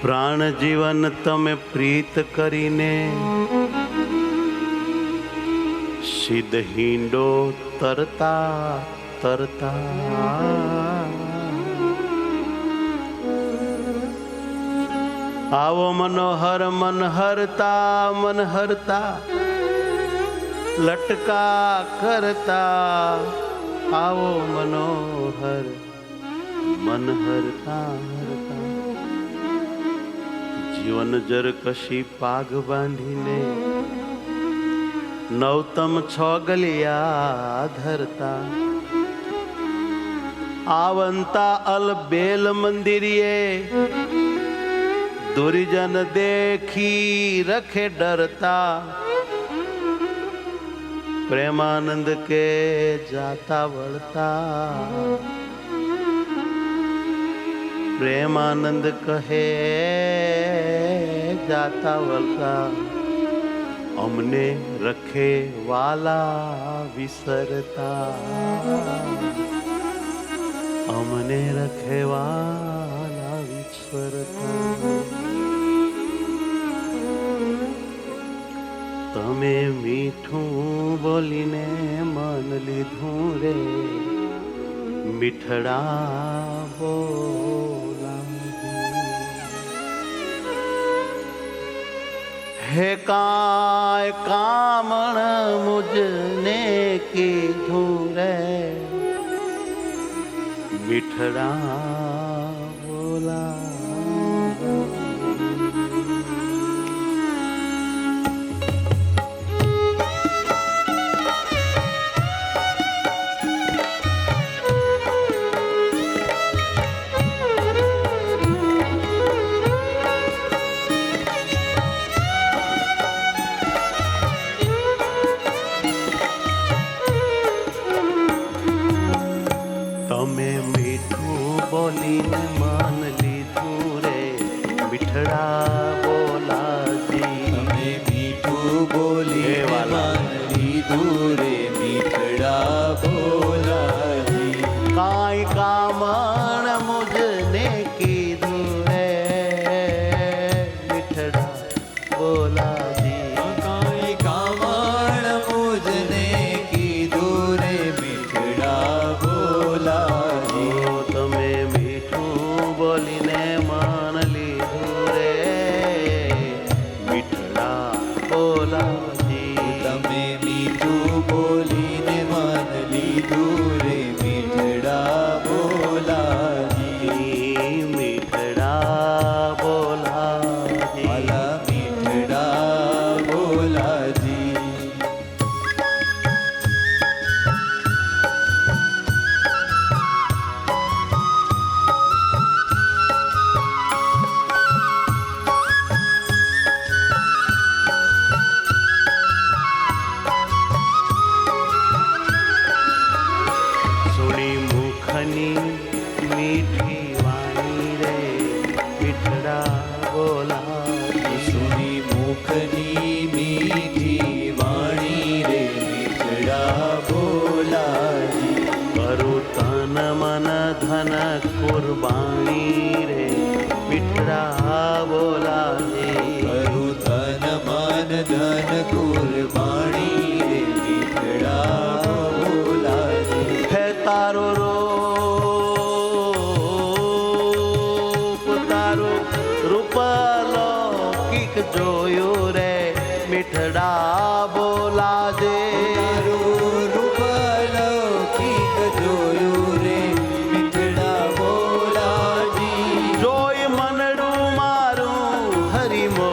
પ્રાણ જીવન તમે પ્રીત કરીને સિદ્ધ હિંડો તરતા તરતા આવો મનોહર મન હરતા લટકા કરતા આવો મનોહર મન હરતા જીવન જર કશી પાગ બાંધીને નવતમ છોગલિયા ધરતા આવંતા અલબેલ મંદિરીએ દુર્જન દેખી રખે ડરતા પ્રેમાનંદ કે જાતા વળતા પ્રેમાનંદ કહે જાતા વળતા અમને રખે વાલા વિસરતા અમને રખે વાલા વિસરતા તમે મીઠું બોલીને મન લીધું રે મીઠડા બોલા હે કાય કામણ મુજને કીધું રે મીઠડા બોલા તમે મીઠું બોલીને મન લીધું રે મીઠડા બોલાજી તમે મીઠું બોલી મન લીધું રે મીઠડા બોલાજી કાંઈ કામણ મુજને કીધું રે મીઠડા બોલાજી કાંઈ કામણ મુજને કીધું રે મીઠડા બોલાજી તમે મીઠું બોલીને મન લીધું રે મીઠડા બોલાજી તમે મીઠું બોલીને મન લીધું રે મીઠડા બોલાજી મીઠડા બોલાજી વાલા મીઠડા બોલાજી સોની મુખની મીઠી વાણી રે મીઠડા બોલાજી સુની મુખની મીઠી વાણી રે મીઠડા બોલાજી કરું તન મન ધન કુરબાણી રે મીઠડા બોલાજી કરું તન મન ધન કુરબાણી રે મીઠડા બોલાજી હે તારો રૂપ લૌકિક જોયું રે મીઠડા બોલાજે તારું રૂપ લૌકિક જોયું રે મીઠડા બોલાજી જોઈ મનડું મારું હરિમો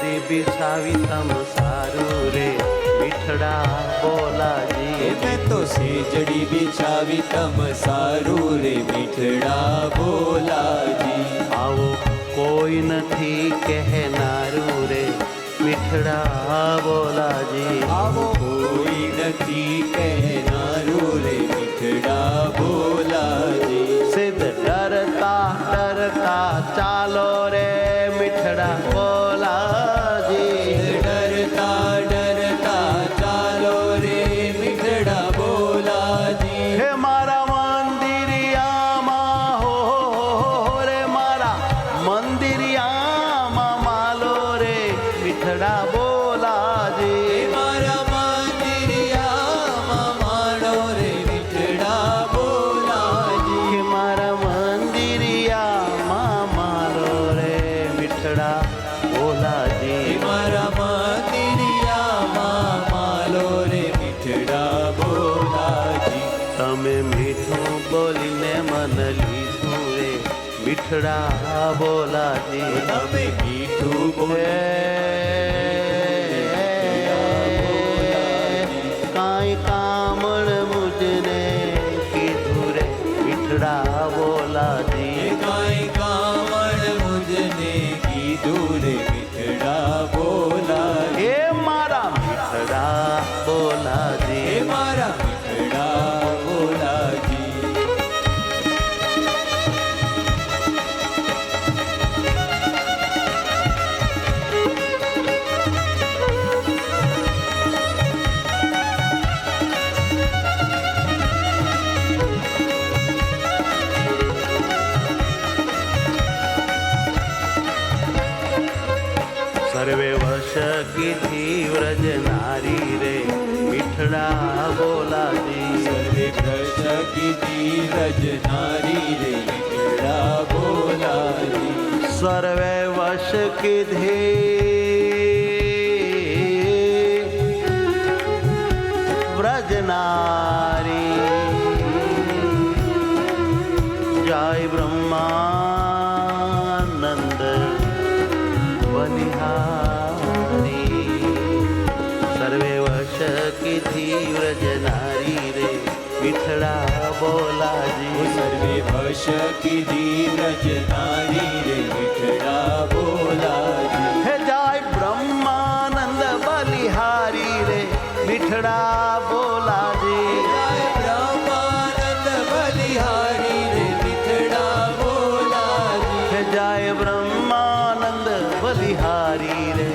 સેજડી બિછાવી તમ સારું રે મીઠડા બોલાજી મેં તો સેજડી બિછાવી તમ સારું રે મીઠડા બોલાજી આવો કોઈ નથી કહેનારું રે મીઠડા બોલાજી આવો કોઈ નથી કહેનારું રે મીઠડા બોલાજી સિદ્ધ ડરતા ડરતા ચાલો રે મીઠડા બોલાજી ડરતા ડરતા ચાલો રે મીઠડા બોલાજી હે મારા મંદિરિયામાં હો રે મારા મંદિરિયામાં માલો રે મીઠડા બોલાજી મારા મંદિરિયામાં માણો રે મીઠડા બોલાજી કે મારા મંદિરિયામાં માલો રે મીઠડા બોલાજી મારા મંદિરિયામાં માલો રે મીઠડા બોલાજી તમે મીઠું બોલીને મન લીધું રે મીઠડા બોલાજી તમે મીઠું બોલે કાંઈ કામણ મુજને કીધું રે મીઠડા બોલાજી કાંઈ કામણ મુજને કીધું રે મીઠડા બોલાજી એ મારા મીઠડા બોલાજી હે મારા મીઠડા બોલાજી સર્વે વશ કીધી વ્રજ નારી રે મીઠડા બોલાજી સર્વે ભ્રષ્ટ કીધી રજ નારી રે મીઠડા બોલાજી સર્વે વશ કીધી વ્રજ નારી જય બ્રહ્માનંદ બલિહારી સર્વે વશ કીધી વ્રજ નારી રે મીઠડા બોલાજી સર્વે ભશ કીધી રજ નારી રે મીઠડા બોલાજી હે જય બ્રહ્માનંદ બલિહારી રે મીઠડા બોલાજી બ્રહ્માનંદ બલિહારી રે મીઠડા બોલાજી હે જય બ્રહ્માનંદ બલિહારી રે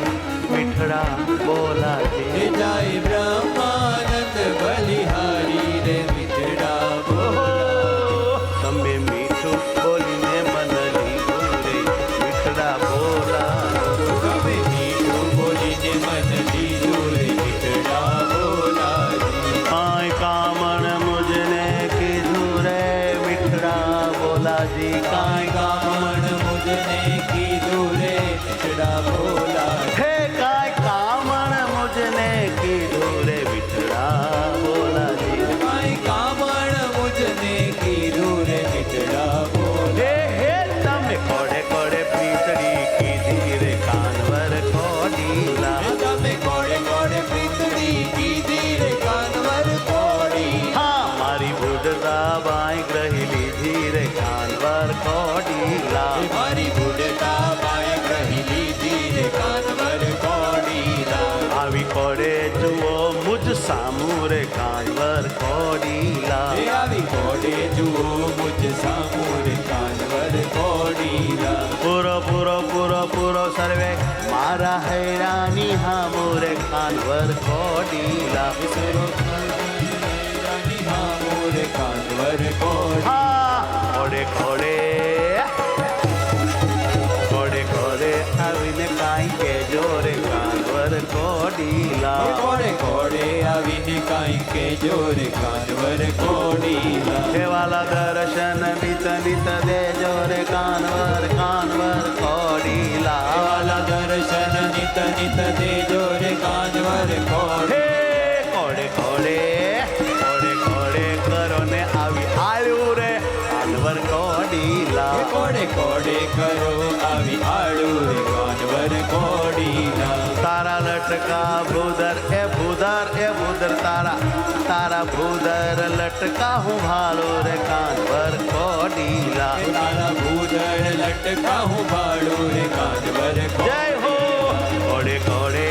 મીઠડા બોલાજી જય બ્રહ્માનંદ બલિહારી રે મીઠડા બોલાજી તમે મીઠું બોલીને મન લીધું રે મીઠડા બોલાજી તમે મીઠું બોલીને મન લીધું રે મીઠડા બોલાજી કાંઈ કામણ મુજને કીધું રે મીઠડા બોલાજી કાંઈ કામણ મુજને કીધું રે મીઠડા બોલાજી હે કાંઈ કામણ મુજને કીધું રે મીઠડા બોલાજી કાંઈ કામણ મુજને કીધું રે મીઠડા બોલાજી હે તમે કોડે કોડે પ્રીતડી કીધી રે કાનવર કોડીલા તમે કોડે કોડે પ્રીતડી કીધી રે કાનવર કોડી હા મારી બુઢતા બાઈ ગ્રહી લીધી રે કાનવર કોડીલા મારી બુઢતા બાએ કહી લીધી રે કાનવર કોડીલા આવી કોડે જુઓ મુજ સામું રે કાનવર કોડીલા એ આવી કોડે જુઓ મુજ સામું રે કાનવર કોડીલા પૂરો પૂરો પૂરો પૂરો સર્વે મારા હૈરાની હામો રે કાનવર કોડીલા રાની હામું રે કાનવર કોડી હા કોડે કોડે કોડે કોડે આવીને કાંઈ કેજો રે કાનવર કોડીલા કોડે કોડે આવીને કાંઈ કેજો રે કાનવર કોડીલા કેવાલા દર્શન નિત નિત દેજો રે કાનવર કાનવર કોડીલા વાલા દર્શન નિત નિત દેજો રે કાનવર કોડી હે કોડે કોડે કોડે કોડે કરો ને આવી આળ્યું રે કાનવર કોડીલા કોડે કોડે કરો આવી આડું રે કાનવર કાનવર કોડીલા તારા લટકા ભૂદર એ ભૂદર એ ભૂદર તારા ભૂદર લટકા હું ભાલો રે કાનવર કોડીલા તારા ભૂદળ લટકા હું ભાડું રે કાનવર જય હો ઘોડે ઘોડે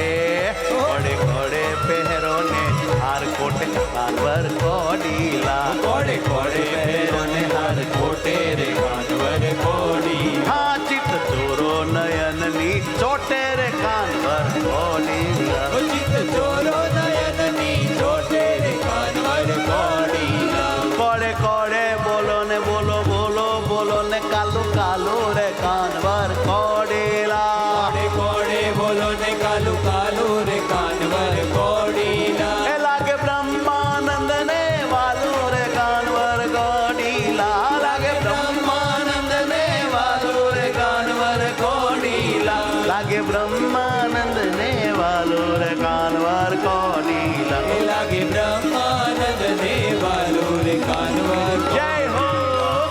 ઘોડે ઘોડે પહેરો ને હાર કોટે કાનવર કોડીલા કોડે કોડે પહેરો ને હાર કોટે રે કાનવર કોડીલા હા ચિત ચોરો નયનની ચોટે રે કાનવર કોડીલા ચિત ચોરો નયનની ચોટે રે કાનવર કોડીલા કોડે કોડે બોલો ને બોલો બોલો બોલો ને કાલુ કાલુ રે કાનવર કોડીલા કોડે કોડે બોલો ને કાલુ કાલુ રે કાનવર કોડીલા એ લાગે બ્રહ્માનંદ ને વાલુ રે કાનવર કોડીલા લાગે બ્રહ્માનંદ ને વાલુ રે કાનવર કોડીલા લાગે બ્રહ્માનંદ ને વાલુ રે કાનવર કોડીલા લાગે બ્રહ્માનંદ દેવાલુ રે કાનવર જય હો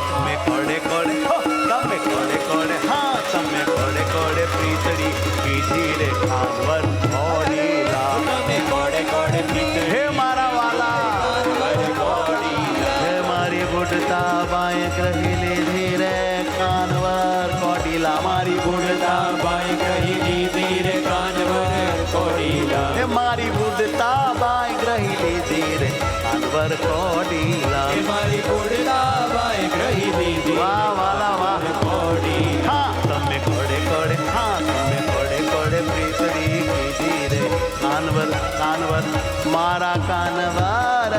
તમે કોડે કોડે હો તમે કોડે કોડે હા તમે કોડે કોડે પ્રીતડી પીધી રે કાનવર કોડીલા તમે કોડે કોડે પીતળી હે મારા વાલા કાનવર કોડીલા હે મારી બુઢતા બાય ગ્રહી લીધી રે કાનવર કોડીલા મારી બુઢતા બાઈ કહી દીધી રે કાનવર કોડીલા હે મારી બુઢતા બાય ગ્રહી લીધી રે કાનવર કોડીલા એ મારી કુડલા બાઈ ગ્રહી દીધી વાહ વાલા વાહ કોડીલા હા તમે કોડે કોડે હા તમે કોડે કોડે પ્રીતડી કીધી રે કાનવર કાનવર મારા કાનવર